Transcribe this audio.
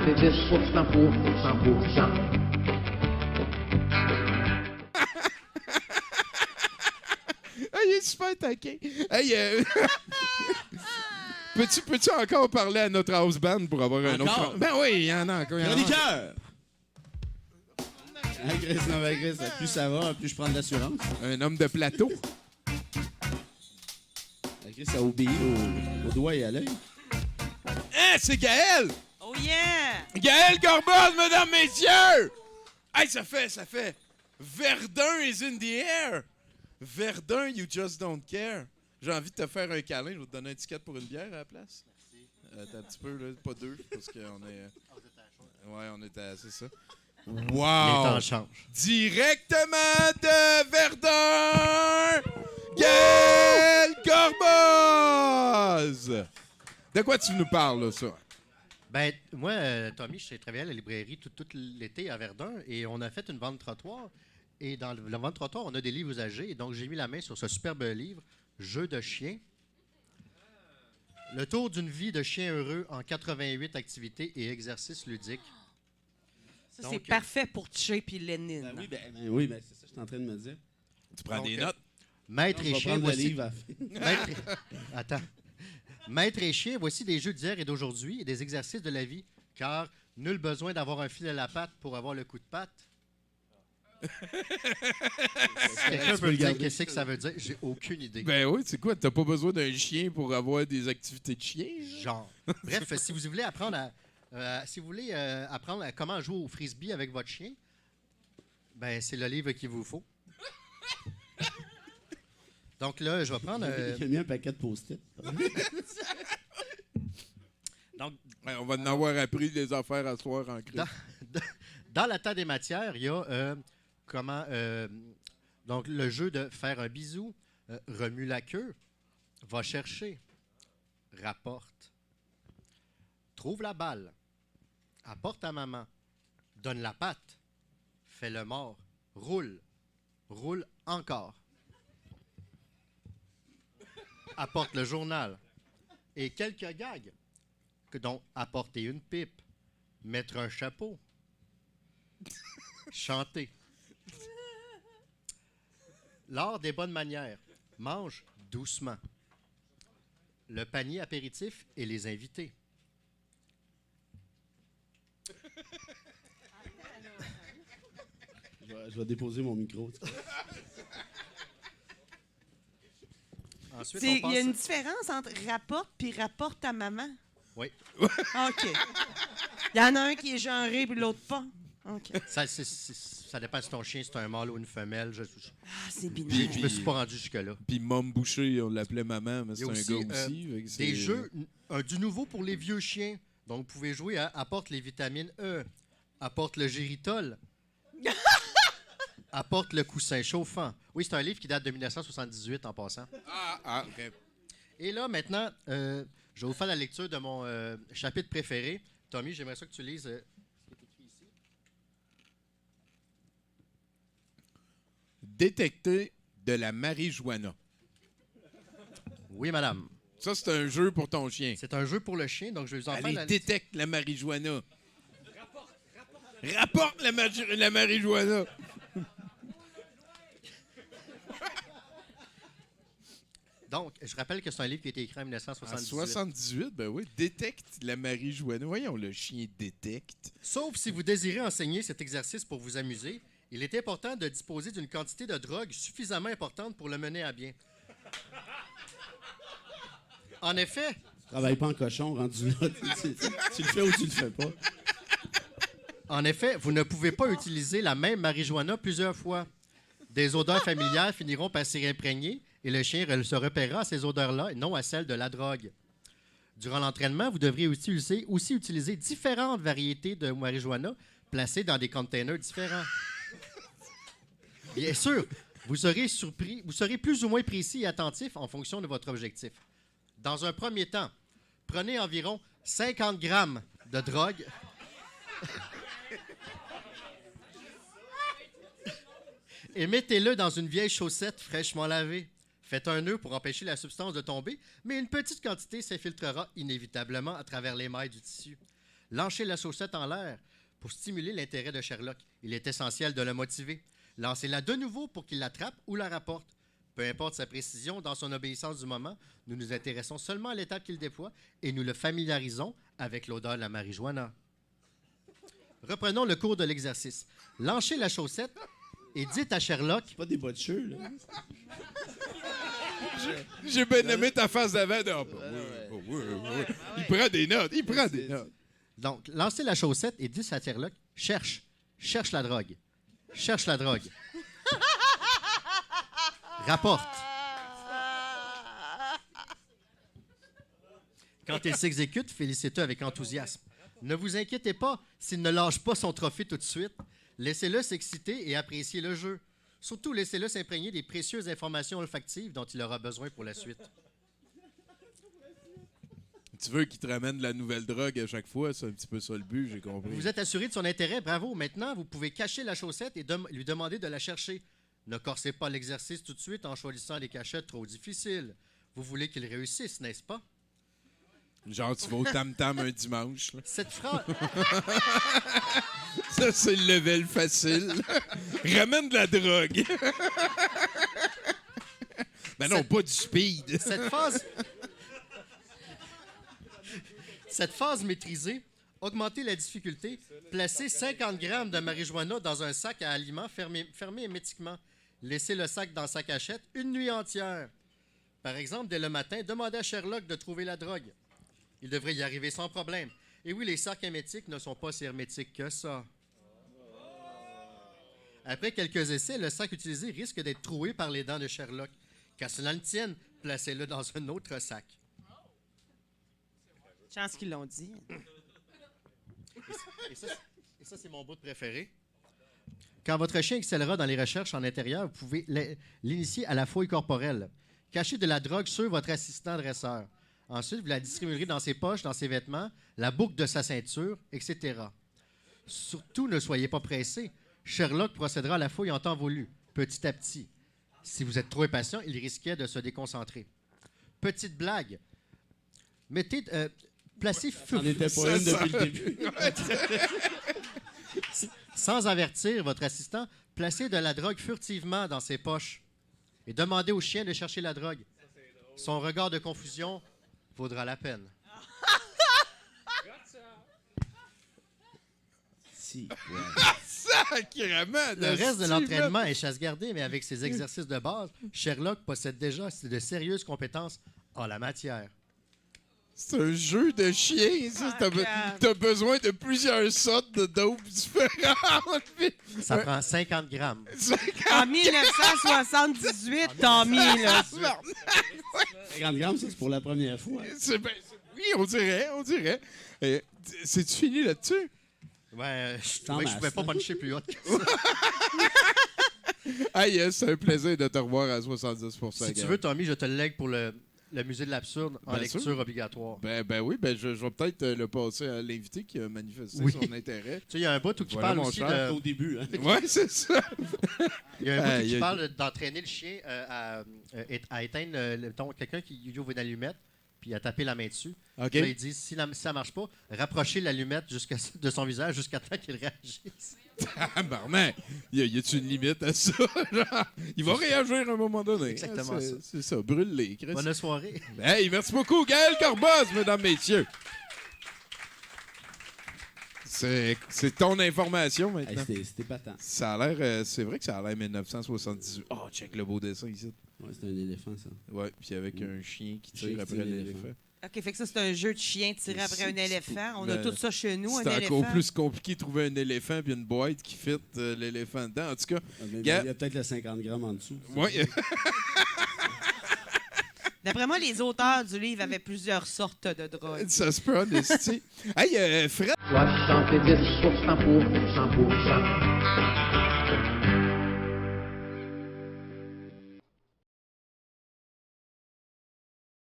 c'est 10% pour 100%. Ah, il est super taquin. Hey, peux-tu encore parler à notre house band pour avoir un autre... Ben oui, il y en a encore. Chroniqueur! Chris, non, mais Chris, plus ça va, plus je prends de l'assurance. Un homme de plateau. Chris, ça obéit au doigt et à l'œil. Hein, c'est Gaël! Oh yeah! Gaël Corboz, mesdames, messieurs! Hey, ça fait. Verdun is in the air. Verdun, you just don't care. J'ai envie de te faire un câlin. Je vais te donner un ticket pour une bière à la place. Merci. T'as un petit peu, là, pas deux, parce qu'on est... Ouais, on est à... C'est ça. Wow! Les temps changent. Directement de Verdun, Gaël Corboz! De quoi tu nous parles, là, ça? Ben, moi, Tommy, je travaillé à la librairie tout l'été à Verdun et on a fait une vente trottoir. Et dans la vente trottoir, on a des livres usagés. Et donc, j'ai mis la main sur ce superbe livre, Jeux de chien. Le tour d'une vie de chien heureux en 88 activités et exercices ludiques. Ça, Donc, c'est parfait pour Tché puis Lénine. Oui, c'est ça que je suis en train de me dire. Tu prends Donc, des notes? Maître Je et vais chien, prendre le voici... livre à la fin. Attends. Maître et chien, voici des jeux d'hier et d'aujourd'hui et des exercices de la vie. Car nul besoin d'avoir un fil à la patte pour avoir le coup de patte. Quelqu'un peut me dire qu'est-ce que ça veut dire? J'ai aucune idée. Ben oui, c'est quoi? T'as pas besoin d'un chien pour avoir des activités de chien? Genre. Bref, si vous voulez apprendre à comment jouer au frisbee avec votre chien, ben c'est le livre qu'il vous faut. Donc là, je vais prendre... Il a mis un paquet de post-it. Donc, Ouais, on va en avoir appris des affaires à soir en crise. dans la table des matières, il y a donc le jeu de faire un bisou, remue la queue, va chercher, rapporte, trouve la balle, apporte à maman, donne la patte, fais le mort, roule, roule encore, apporte le journal et quelques gags, dont apporter une pipe, mettre un chapeau, chanter. L'art des bonnes manières. Mange doucement. Le panier apéritif et les invités. Je vais déposer mon micro. Ensuite, Il on y a passe... une différence entre rapporte puis rapporte à maman. Oui. OK. Il y en a un qui est genré puis l'autre pas. OK. Ça dépend si ton chien c'est un mâle ou une femelle. Ah, c'est binaire. Je me suis pas rendu jusque-là. Puis Mom Boucher, on l'appelait maman, mais Il y c'est a un gars aussi. Fait que c'est- Des jeux, du nouveau pour les vieux chiens. Donc, vous pouvez jouer à Apporte les vitamines E, Apporte le géritol, Apporte le coussin chauffant. Oui, c'est un livre qui date de 1978 en passant. OK. Et là, maintenant, je vais vous faire la lecture de mon chapitre préféré. Tommy, j'aimerais ça que tu lises ce qui est écrit ici. Détecter de la marijuana. Oui, madame. Ça, c'est un jeu pour ton chien. C'est un jeu pour le chien, donc je vais vous en faire Allez, la détecte la marijuana. Rapporte la marijuana. Donc, je rappelle que c'est un livre qui a été écrit en En 1978. 78, ben oui. Détecte la marijuana. Voyons, le chien détecte. Sauf si vous désirez enseigner cet exercice pour vous amuser, il est important de disposer d'une quantité de drogue suffisamment importante pour le mener à bien. En effet, Travaille pas en cochon, rendu là. Tu le fais ou tu le fais pas. vous ne pouvez pas utiliser la même marijuana plusieurs fois. Des odeurs familières finiront par s'y imprégner et le chien se repérera à ces odeurs-là et non à celles de la drogue. Durant l'entraînement, vous devriez aussi utiliser différentes variétés de marijuana placées dans des containers différents. Bien sûr, vous serez plus ou moins précis et attentif en fonction de votre objectif. Dans un premier temps, prenez environ 50 grammes de drogue et mettez-le dans une vieille chaussette fraîchement lavée. Faites un nœud pour empêcher la substance de tomber, mais une petite quantité s'infiltrera inévitablement à travers l'émail du tissu. Lancez la chaussette en l'air pour stimuler l'intérêt de Sherlock. Il est essentiel de le motiver. Lancez-la de nouveau pour qu'il l'attrape ou la rapporte. Peu importe sa précision, dans son obéissance du moment, nous nous intéressons seulement à l'étape qu'il déploie et nous le familiarisons avec l'odeur de la marijuana. Reprenons le cours de l'exercice. Lancez la chaussette et dites à Sherlock... Pas des botcheux, là. J'ai bien aimé ta face d'avant. Oui. Il prend des notes, il prend des notes. Donc, lancez la chaussette et dites à Sherlock, cherche la drogue. Cherche la drogue. Rapporte. Quand il s'exécute, félicitez-le avec enthousiasme. Ne vous inquiétez pas s'il ne lâche pas son trophée tout de suite. Laissez-le s'exciter et apprécier le jeu. Surtout, laissez-le s'imprégner des précieuses informations olfactives dont il aura besoin pour la suite. Tu veux qu'il te ramène de la nouvelle drogue à chaque fois? C'est un petit peu ça le but, j'ai compris. Vous êtes assuré de son intérêt, bravo. Maintenant, vous pouvez cacher la chaussette et lui demander de la chercher. Ne corsez pas l'exercice tout de suite en choisissant des cachettes trop difficiles. Vous voulez qu'il réussisse, n'est-ce pas? Genre, tu vas au tam-tam un dimanche. Là. Cette phrase... Ça, c'est le level facile. Ramène de la drogue. Ben non, pas du speed. Cette phase maîtrisée, augmentez la difficulté, placez 50 grammes de marijuana dans un sac à aliments fermé hermétiquement. Laissez le sac dans sa cachette une nuit entière. Par exemple, dès le matin, demandez à Sherlock de trouver la drogue. Il devrait y arriver sans problème. Et oui, les sacs hermétiques ne sont pas si hermétiques que ça. Après quelques essais, le sac utilisé risque d'être troué par les dents de Sherlock. Qu'à cela ne tienne, placez-le dans un autre sac. Chance qu'ils l'ont dit. Et ça, c'est mon bout préféré. Quand votre chien excellera dans les recherches en intérieur, vous pouvez l'initier à la fouille corporelle. Cachez de la drogue sur votre assistant dresseur. Ensuite, vous la distribuerez dans ses poches, dans ses vêtements, la boucle de sa ceinture, etc. Surtout, ne soyez pas pressé. Sherlock procédera à la fouille en temps voulu, petit à petit. Si vous êtes trop impatient, il risquait de se déconcentrer. Petite blague. Placez... On n'était pas une depuis le début. Sans avertir votre assistant, placez de la drogue furtivement dans ses poches et demandez au chien de chercher la drogue. Son regard de confusion vaudra la peine. Si. Sacrément! Le reste de l'entraînement est chasse gardée, mais avec ses exercices de base, Sherlock possède déjà de sérieuses compétences en la matière. C'est un jeu de chien, ça. T'as besoin de plusieurs sortes de dopes différentes. Ça prend 50 grammes. En 1978, Tommy, là. 50 grammes, ça, c'est pour la première fois. Oui, on dirait. C'est-tu fini là-dessus? Ouais, je trouvais que je pouvais pas puncher plus haut que ça. Ah yes, c'est un plaisir de te revoir à 70%. Si tu veux, Tommy, je te le lègue pour le musée de l'absurde en lecture obligatoire. Ben oui, je vais peut-être le passer à l'invité qui a manifesté son intérêt. Tu sais, il y a un bout où qui parle aussi de... Au début, hein? Ouais, c'est ça. Il y a un bout qui parle d'entraîner le chien à éteindre quelqu'un qui ouvre une allumette puis à taper la main dessus. Okay. Là, il dit, si ça marche pas, rapprochez l'allumette de son visage jusqu'à temps qu'il réagisse. Barman, y a-tu une limite à ça? Il va réagir à un moment donné. Exactement ça. C'est ça, brûle-les. Chris. Bonne soirée. Hey, merci beaucoup, Gaël Corboz, mesdames, messieurs. C'est ton information maintenant. Hey, c'était épatant. Ça a l'air, c'est vrai que ça a l'air 1978. Oh, check le beau dessin ici. Ouais, c'est un éléphant, ça. Ouais, puis avec un chien qui Chien tire qui après tire l'éléphant. l'éléphant. OK, fait que ça, c'est un jeu de chien tiré après un éléphant. On a Ben, tout ça chez nous, un C'est éléphant. encore plus compliqué de trouver un éléphant puis une boîte qui fit l'éléphant dedans. En tout cas, Il y a peut-être le 50 grammes en dessous. ouais. D'après moi, les auteurs du livre avaient plusieurs sortes de drogues. Ça se peut, honesty. Hey, Fred, 70% pour 100%.